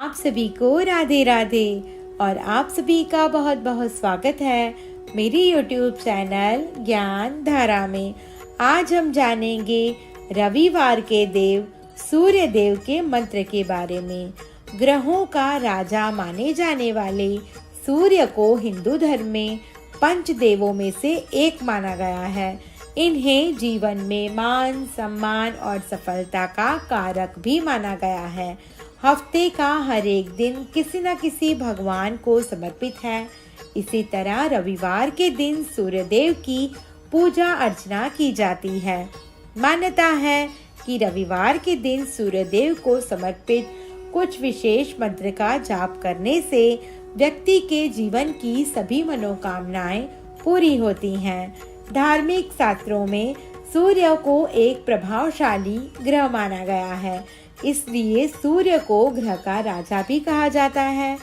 आप सभी को राधे राधे और आप सभी का बहुत बहुत स्वागत है मेरी YouTube चैनल ज्ञान धारा में। आज हम जानेंगे रविवार के देव सूर्य देव के मंत्र के बारे में। ग्रहों का राजा माने जाने वाले सूर्य को हिंदू धर्म में पंच देवों में से एक माना गया है। इन्हें जीवन में मान, सम्मान और सफलता का कारक भी माना गया है। हफ्ते का हर एक दिन किसी न किसी भगवान को समर्पित है। इसी तरह रविवार के दिन सूर्यदेव की पूजा अर्चना की जाती है। मान्यता है कि रविवार के दिन सूर्यदेव को समर्पित कुछ विशेष मंत्र का जाप करने से व्यक्ति के जीवन की सभी मनोकामनाएं पूरी होती हैं। धार्मिक शास्त्रों में सूर्य को एक प्रभावशाली ग्रह माना गया है, इसलिए सूर्य को ग्रह का राजा भी कहा जाता है।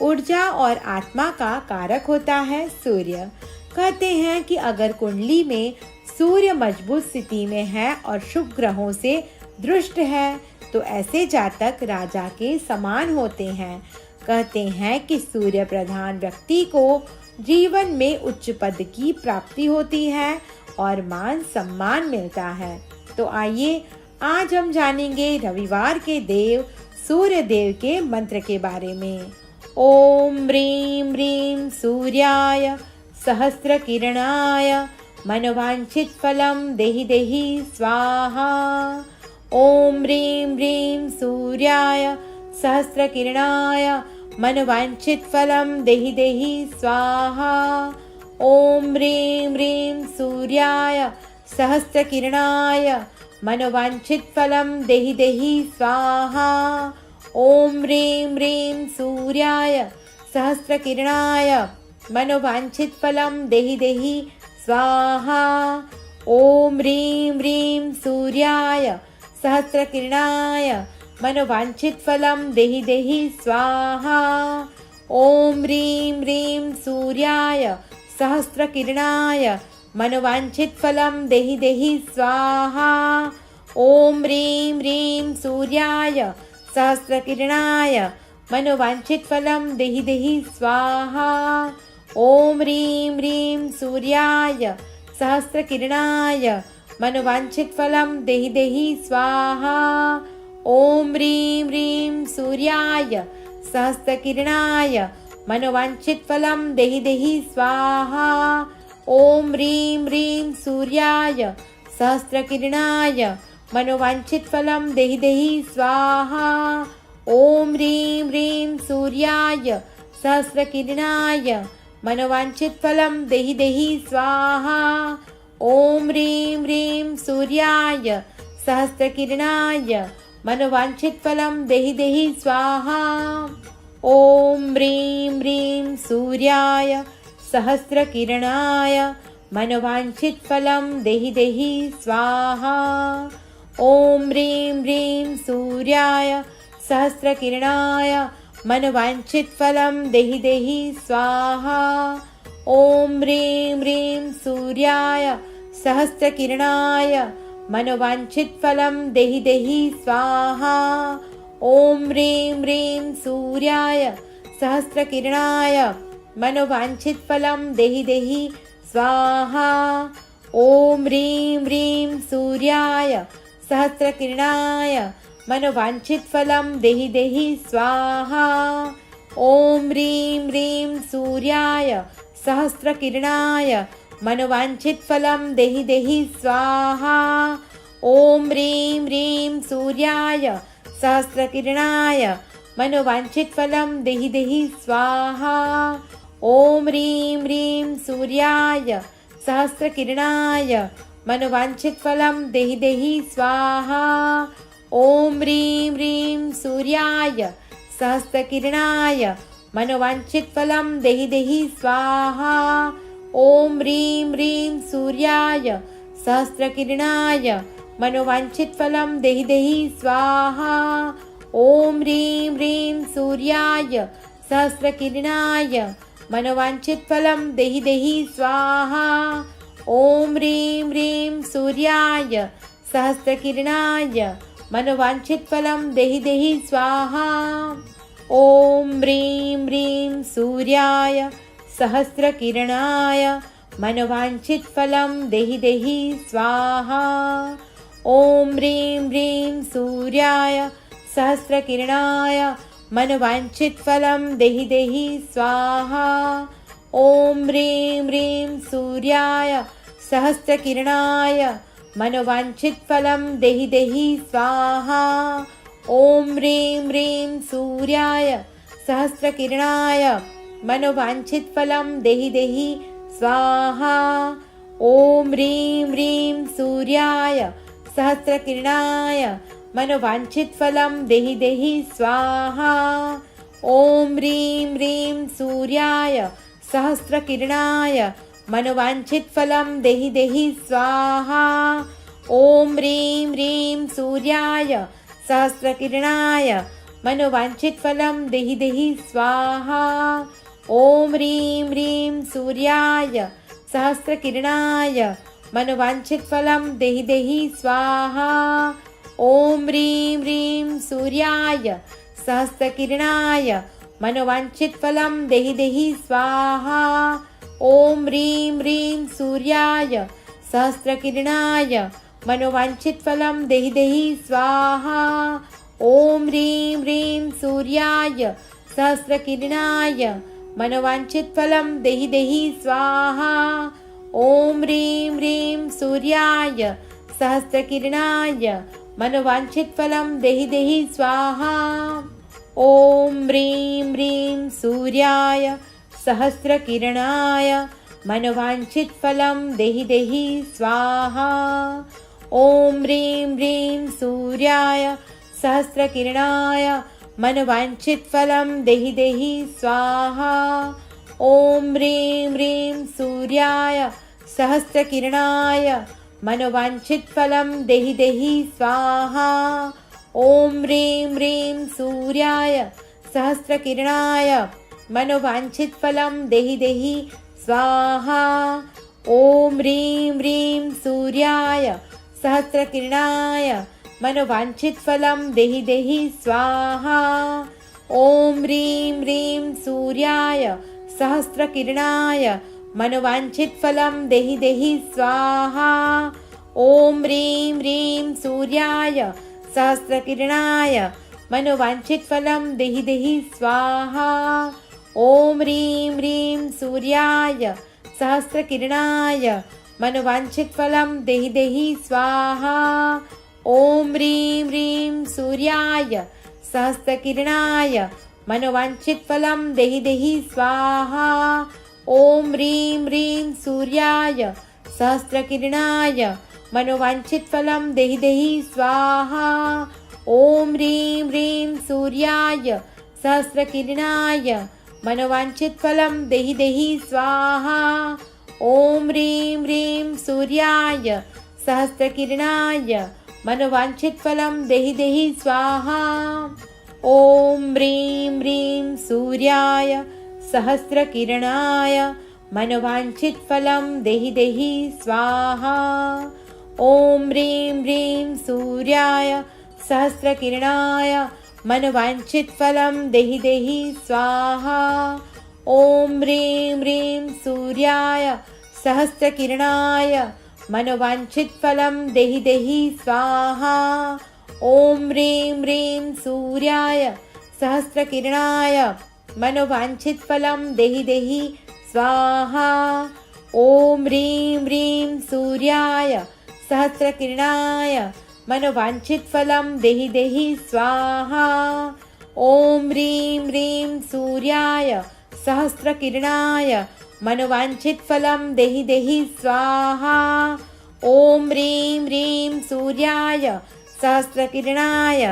ऊर्जा और आत्मा का कारक होता है सूर्य। कहते हैं कि अगर कुंडली में सूर्य मजबूत स्थिति में है और शुभ ग्रहों से दृष्ट है तो ऐसे जातक राजा के समान होते हैं। कहते हैं कि सूर्य प्रधान व्यक्ति को जीवन में उच्च पद की प्राप्ति होती है और मान सम्मान मिलता है। तो आइए आज हम जानेंगे रविवार के देव सूर्य देव के मंत्र के बारे में। ओम ह्रीं ह्रीं सूर्याय सहस्र किरणाय मनोवांछित फलम देहि देहि स्वाहा। ओम ह्रीं ह्रीं सूर्याय सहस्र किरणाय मनोवांछित फलम देहि देहि स्वाहा। ओम ह्रीं ह्रीं सूर्याय सहस्र किरणाय मनोवांछित फलम देहि देहि स्वाहा। ओम ह्रीं ह्रीं सूर्याय सहस्र किरणाय मनोवांछित फलम देहि देहि स्वाहा। ओम ह्रीं ह्रीं सूर्याय सहस्र किरणाय मनोवांछित फलम देहि देहि स्वाहा। ओम ह्रीं ह्रीं सूर्याय सहस्र किरणाय मनोवांछित फलम देहि देहि स्वाहा। ओम ह्रीं ह्रीं सूर्याय सहस्र किरणाय मनोवांछित फलम देहि देहि स्वाहा। ओम ह्रीं ह्रीं सूर्याय सहस्र किरणाय मनोवांछित फलम देहि देहि स्वाहा। ओम ह्रीं ह्रीं सूर्याय सहस्र किरणाय मनोवांछित फलम देहि देहि स्वाहा। ओम ह्रीं ह्रीं सूर्याय सहस्र किरणाय मनोवांछित फलम देहि देहि स्वाहा। ओम ह्रीं ह्रीं सूर्याय सहस्र किरणाय मनोवांछित फलम देहि देहि स्वाहा। ओम ह्रीं ह्रीं सूर्याय सहस्र किरणाय मनोवांछित फलम देहि देहि स्वाहा। ओम ह्रीं ह्रीं सूर्याय सहस्र किरणाय मनोवांछित फलम देहि देहि स्वाहा। ओम ह्रीं ह्रीं सूर्याय सहस्र किरणाय मनोवांछित फलम देहि देहि स्वाहा। ओम ह्रीं ह्रीं सूर्याय सहस्र किरणाय मनोवांछित फलम देहि देहि स्वाहा। ओम ह्रीं ह्रीं सूर्याय सहस्र किरणाय मनोवांछित फलम देहि देहि स्वाहा। ओम ह्रीं ह्रीं सूर्याय सहस्र किरणाय मनोवांछित फलम देहि देहि स्वाहा। ओम ह्रीं ह्रीं सूर्याय सहस्र किरणाय मनोवांछित फलम देहि देहि स्वाहा। ओम ह्रीं ह्रीं सूर्याय सहस्र किरणाय मनोवांछित फलम देहि देहि स्वाहा। ओम ह्रीं ह्रीं सूर्याय सहस्र किरणाय मनोवांछित फलम देहि देहि स्वाहा। ओम ह्रीं ह्रीं सूर्याय सहस्र किरणाय मनोवांछित फलम देहि देहि स्वाहा। ओम ह्रीं ह्रीं सूर्याय सहस्र किरणाय मनोवांछित फलम देहि देहि स्वाहा। ओम ह्रीं ह्रीं सूर्याय सहस्र किरणाय मनोवांछित फलम देहि देहि स्वाहा। ओम ह्रीं ह्रीं सूर्याय सहस्र किरणाय मनोवांछित फलम देहि देहि स्वाहा। सूर्याय सहस्रकिरणाय मनोवाञ्छितफलं देहि देहि स्वाहा। ॐ ह्रीं ह्रीं सूर्याय सहस्रकिरणाय मनोवाञ्छितफलं देहि देहि स्वाहा। ॐ ह्रीं ह्रीं सूर्याय सहस्रकिरणाय मनोवाञ्छितफलं देहि देहि स्वाहा। ॐ ह्रीं ह्रीं सूर्याय सहस्रकिरणाय मनोवाञ्छितफलं देहि देहि स्वाहा। ॐ ह्रीं ह्रीं सूर्याय सहस्रकिरणाय मनोवाञ्छितफलं देहि देहि स्वाहा। ॐ ह्रीं ह्रीं सूर्याय सहस्रकिरणाय मनोवाञ्छितफलं देहि देहि स्वाहा। ॐ ह्रीं ह्रीं सूर्याय सहस्रकिरणाय मनोवाञ्छितफलं देहि देहि स्वाहा। ॐ ह्रीं ह्रीं सूर्याय सहस्रकिरणाय मनोवाञ्छितफलं देहि देहि स्वाहा। ॐ ह्रीं ह्रीं सूर्याय सहस्रकिरणाय मनोवाञ्छितफलं देहि देहि स्वाहा। ॐ ह्रीं ह्रीं सूर्याय सहस्रकिरणाय मनोवाञ्छितफलं देहि देहि स्वाहा। ॐ ह्रीं ह्रीं सूर्याय सहस्रकिरणाय मनोवाञ्छितफलं देहि देहि स्वाहा। ॐ ह्रीं ह्रीं सूर्याय सहस्रकिरणाय मनोवाञ्छितफलं देहि देहि स्वाहा। ॐ ह्रीं ह्रीं सूर्याय सहस्रकिरणाय मनोवाञ्छितफलं देहि देहि स्वाहा। ॐ ह्रीं ह्रीं सूर्याय सहस्रकिरणाय मनोवाञ्छितफलं देहि देहि स्वाहा। ॐ ह्रीं ह्रीं सूर्याय सहस्रकिरणाय मनोवाञ्छितफलं देहि देहि स्वाहा। ॐ ह्रीं ह्रीं सूर्याय सहस्रकिरणाय मनोवाञ्छितफलं देहि देहि स्वाहा। ॐ ह्रीं ह्रीं सूर्याय सहस्रकिरणाय मनोवाञ्छितफलं देहि देहि स्वाहा। ॐ ह्रीं ह्रीं सूर्याय सहस्रकिरणाय मनोवाञ्छितफलं देहि देहि स्वाहा। ॐ ह्रीं ह्रीं सूर्याय सहस्रकिरणाय मनोवाञ्छितफलं देहि देहि स्वाहा। ॐ ह्रीं ह्रीं सूर्याय सहस्रकिरणाय मनोवाञ्छितफलं देहि देहि स्वाहा। ॐ ह्रीं ह्रीं सूर्याय सहस्रकिरणाय मनोवाञ्छितफलं देहि देहि स्वाहा। ॐ ह्रीं ह्रीं सूर्याय सहस्रकिरणाय मनोवाञ्छितफलं देहि देहि स्वाहा। ॐ ह्रीं ह्रीं सूर्याय सहस्रकिरणाय मनोवाञ्छितफलं देहि देहि स्वाहा। ॐ ह्रीं ह्रीं सूर्याय सहस्रकिरणाय मनोवाञ्छितफलं देहि देहि स्वाहा। ॐ ह्रीं ह्रीं सूर्याय सहस्रकिरणाय मनोवाञ्छितफलं देहि देहि स्वाहा। ॐ ह्रीं ह्रीं सूर्याय सहस्रकिरणाय मनोवाञ्छितफलं देहि देहि स्वाहा। ॐ ह्रीं ह्रीं सूर्याय सहस्रकिरणाय मनोवाञ्छितफलं देहि देहि स्वाहा। ॐ ह्रीं ह्रीं सूर्याय सहस्रकिरणाय मनोवाञ्छितफलं देहि देहि स्वाहा। ॐ ह्रीं ह्रीं सूर्याय सहस्रकिरणाय मनोवाञ्छितफलं देहि देहि स्वाहा। ॐ ह्रीं ह्रीं सूर्याय सहस्रकिरणाय मनोवाञ्छितफलं देहि देहि स्वाहा। ॐ ह्रीं ह्रीं सूर्याय सहस्रकिरणाय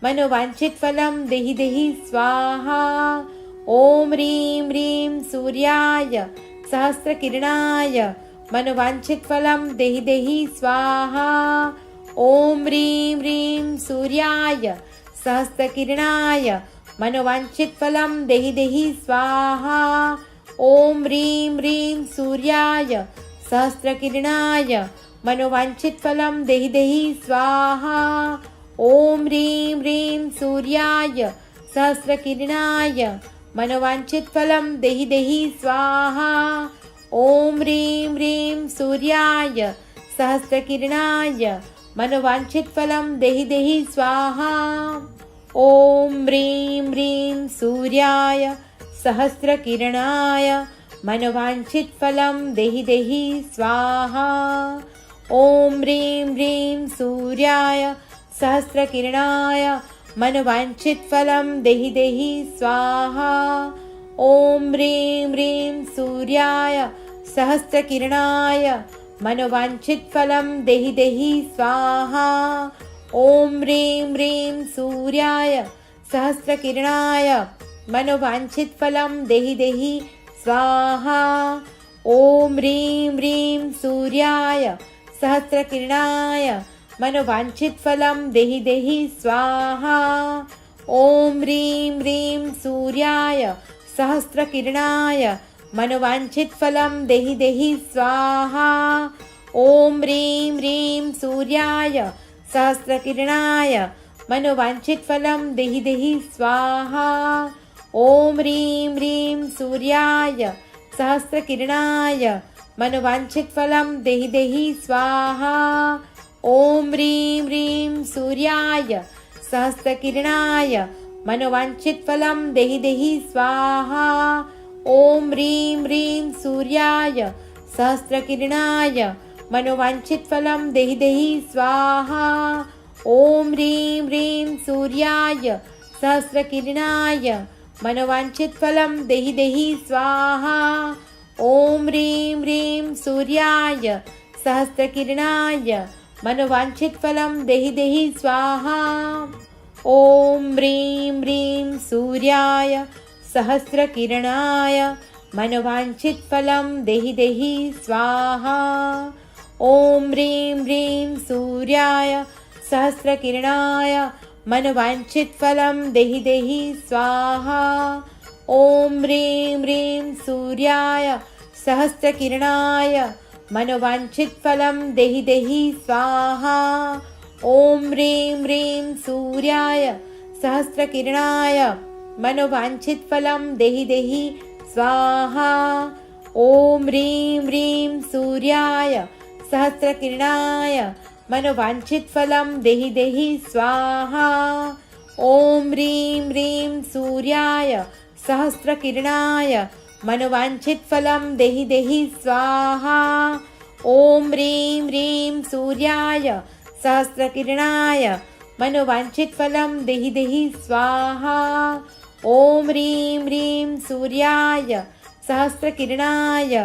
मनोवाञ्छितफलं देहि देहि स्वाहा। ॐ ह्रीं ह्रीं सूर्याय सहस्रकिरणाय मनोवाञ्छितफलं देहि देहि स्वाहा। ॐ ह्रीं ह्रीं सूर्याय सहस्रकिरणाय मनोवाञ्छितफलं देहि देहि स्वाहा। ॐ ह्रीं ह्रीं सूर्याय सहस्रकिरणाय मनोवाञ्छितफलं देहि देहि स्वाहा। ॐ ह्रीं ह्रीं सूर्याय सहस्रकिरणाय मनोवाञ्छितफलं देहि देहि स्वाहा। ॐ ह्रीं ह्रीं सूर्याय सहस्रकिरणाय मनोवाञ्छितफलं देहि देहि स्वाहा। ॐ ह्रीं ह्रीं सूर्याय सहस्रकिरणाय मनोवाञ्छितफलं देहि देहि स्वाहा। ॐ ह्रीं ह्रीं सूर्याय सहस्रकिरणाय मनोवाञ्छितफलं देहि देहि स्वाहा। ॐ ह्रीं ह्रीं सूर्याय सहस्रकिरणाय मनोवाञ्छितफलं देहि देहि स्वाहा। ॐ ह्रीं ह्रीं सूर्याय सहस्रकिरणाय मनोवाञ्छितफलं देहि देहि स्वाहा। ॐ ह्रीं ह्रीं सूर्याय सहस्रकिरणाय मनोवाञ्छितफलं देहि देहि स्वाहा। ॐ ह्रीं ह्रीं सूर्याय सहस्रकिरणाय मनोवाञ्छितफलं देहि देहि स्वाहा। ॐ ह्रीं ह्रीं सूर्याय सहस्रकिरणाय मनोवाञ्छितफलं देहि देहि स्वाहा। ॐ ह्रीं ह्रीं सूर्याय सहस्रकिरणाय मनोवाञ्छितफलं देहि देहि स्वाहा। ॐ ह्रीं ह्रीं सूर्याय सहस्रकिरणाय मनोवाञ्छितफलं देहि देहि स्वाहा। ॐ ह्रीं ह्रीं सूर्याय सहस्रकिरणाय मनोवाञ्छितफलं देहि देहि स्वाहा। ॐ ह्रीं ह्रीं सूर्याय सहस्रकिरणाय मनोवाञ्छितफलं देहि देहि स्वाहा। ॐ ह्रीं ह्रीं सूर्याय सहस्रकिरणाय मनोवाञ्छितफलं देहि देहि स्वाहा। ॐ ह्रीं ह्रीं सूर्याय सहस्रकिरणाय मनोवाञ्छितफलं देहि देहि स्वाहा। ॐ ह्रीं ह्रीं सूर्याय सहस्रकिरणाय मनोवाञ्छितफलं देहि देहि स्वाहा। ॐ ह्रीं ह्रीं सूर्याय सहस्रकिरणाय मनोवाञ्छितफलं देहि देहि स्वाहा। ॐ ह्रीं ह्रीं सूर्याय सहस्रकिरणाय मनोवाञ्छितफलं देहि देहि स्वाहा। ॐ ह्रीं ह्रीं सूर्याय सहस्रकिरणाय मनोवाञ्छितफलं देहि देहि स्वाहा। ॐ ह्रीं ह्रीं सूर्याय सहस्रकिरणाय मनोवाञ्छितफलं देहि देहि स्वाहा। ॐ ह्रीं ह्रीं सूर्याय सहस्रकिरणाय मनोवाञ्छितफलं देहि देहि स्वाहा। ॐ ह्रीं ह्रीं सूर्याय सहस्रकिरणाय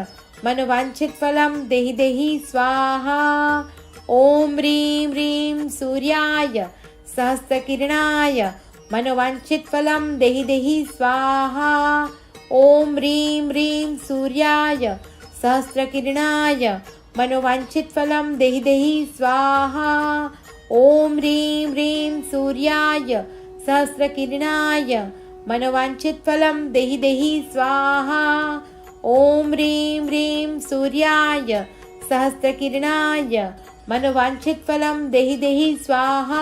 मनोवाञ्छितफलं देहि देहि स्वाहा। ॐ ह्रीं ह्रीं सूर्याय सहस्रकिरणाय मनोवाञ्छितफलं देहि देहि स्वाहा। ॐ ह्रीं ह्रीं सूर्याय सहस्रकिरणाय मनोवाञ्छितफलं देहि देहि स्वाहा। ॐ ह्रीं ह्रीं सूर्याय सहस्रकिरणाय मनोवाञ्छितफलं देहि देहि स्वाहा। ॐ ह्रीं ह्रीं सूर्याय सहस्रकिरणाय मनोवाञ्छितफलं देहि देहि स्वाहा।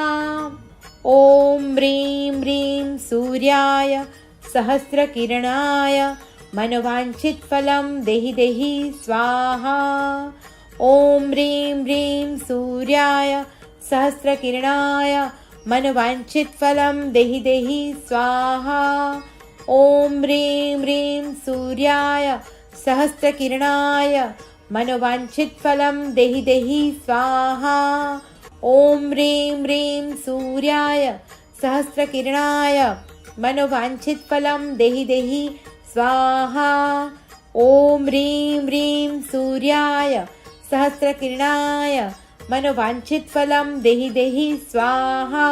ॐ ह्रीं ह्रीं सूर्याय सहस्रकिरणाय मनोवाञ्छितफलं देहि देहि स्वाहा। ॐ ह्रीं ह्रीं सूर्याय सहस्रकिरणाय मनोवाञ्छितफलं देहि देहि स्वाहा। ॐ ह्रीं ह्रीं सूर्याय सहस्रकिरणाय मनोवाञ्छितफलं देहि देहि स्वाहा। ॐ ह्रीं ह्रीं सूर्याय सहस्रकिरणाय मनोवाञ्छितफलं देहि देहि स्वाहा। ॐ ह्रीं ह्रीं सूर्याय सहस्रकिरणाय मनोवाञ्छितफलं देहि देहि स्वाहा।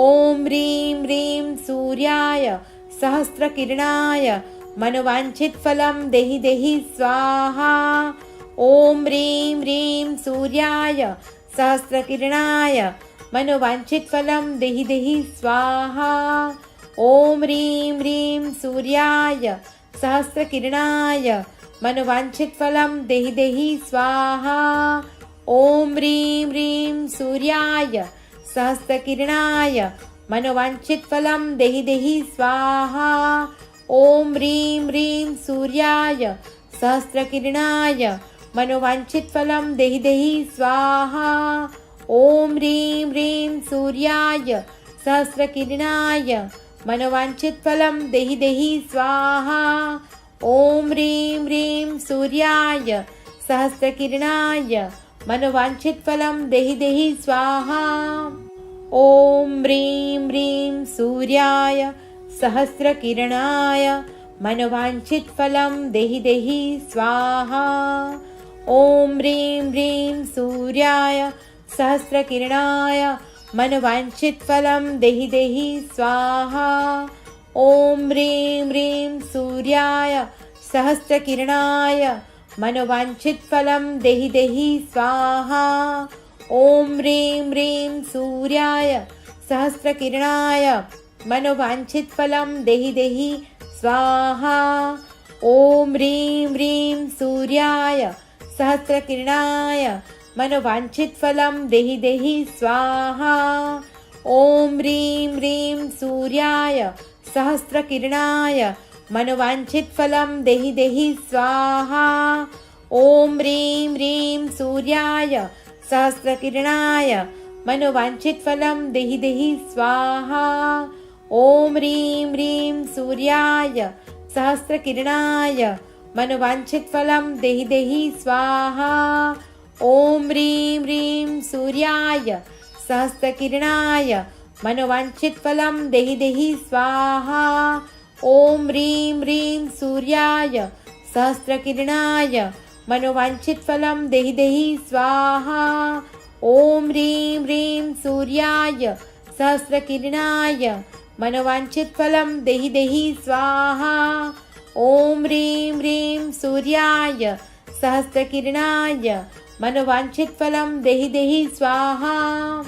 ॐ ह्रीं ह्रीं सूर्याय सहस्रकिरणाय मनोवाञ्छितफलं देहि देहि स्वाहा। ॐ ह्रीं ह्रीं सूर्याय सहस्रकिरणाय मनोवाञ्छितफलं देहि देहि स्वाहा। ॐ ह्रीं ह्रीं सूर्याय सहस्रकिरणाय मनोवाञ्छितफलं देहि देहि स्वाहा। ॐ ह्रीं ह्रीं सूर्याय सहस्रकिरणाय मनोवाञ्छितफलं देहि देहि स्वाहा। ॐ ह्रीं ह्रीं सूर्याय सहस्रकिरणाय मनोवाञ्छितफलं देहि देहि स्वाहा। ॐ ह्रीं ह्रीं सूर्याय सहस्रकिरणाय मनोवाञ्छितफलं देहि देहि स्वाहा। ॐ ह्रीं ह्रीं सूर्याय सहस्रकिरणाय मनोवाञ्छितफलं देहि देहि स्वाहा। ॐ ह्रीं ह्रीं सूर्याय सहस्रकिरणाय मनोवाञ्छितफलं देहि देहि स्वाहा। ॐ ह्रीं ह्रीं सूर्याय सहस्रकिरणाय मनोवाञ्छितफलं देहि देहि स्वाहा। ॐ ह्रीं ह्रीं सूर्याय सहस्रकिरणाय मनोवाञ्छितफलं देहि देहि स्वाहा। ॐ ह्रीं ह्रीं सूर्याय सहस्रकिरणाय मनोवाञ्छितफलं देहि देहि स्वाहा। ॐ ह्रीं ह्रीं सूर्याय सहस्रकिरणाय मनोवाञ्छितफलं देहि देहि स्वाहा। ॐ ह्रीं ह्रीं सूर्याय सहस्रकिरणाय मनोवाञ्छितफलं देहि देहि स्वाहा। ॐ ह्रीं ह्रीं सूर्याय सहस्रकिरणाय मनोवाञ्छितफलं देहि देहि स्वाहा। ॐ ह्रीं ह्रीं सूर्याय सहस्रकिरणाय मनोवाञ्छितफलं देहि देहि स्वाहा। ॐ ह्रीं ह्रीं सूर्याय सहस्रकिरणाय मनोवाञ्छितफलं देहि देहि स्वाहा। ॐ ह्रीं ह्रीं सूर्याय सहस्रकिरणाय मनोवाञ्छितफलं देहि देहि स्वाहा। ॐ ह्रीं ह्रीं सूर्याय सहस्रकिरणाय मनोवाञ्छितफलं देहि देहि स्वाहा। ॐ ह्रीं ह्रीं सूर्याय सहस्रकिरणाय मनोवाञ्छितफलं देहि देहि स्वाहा।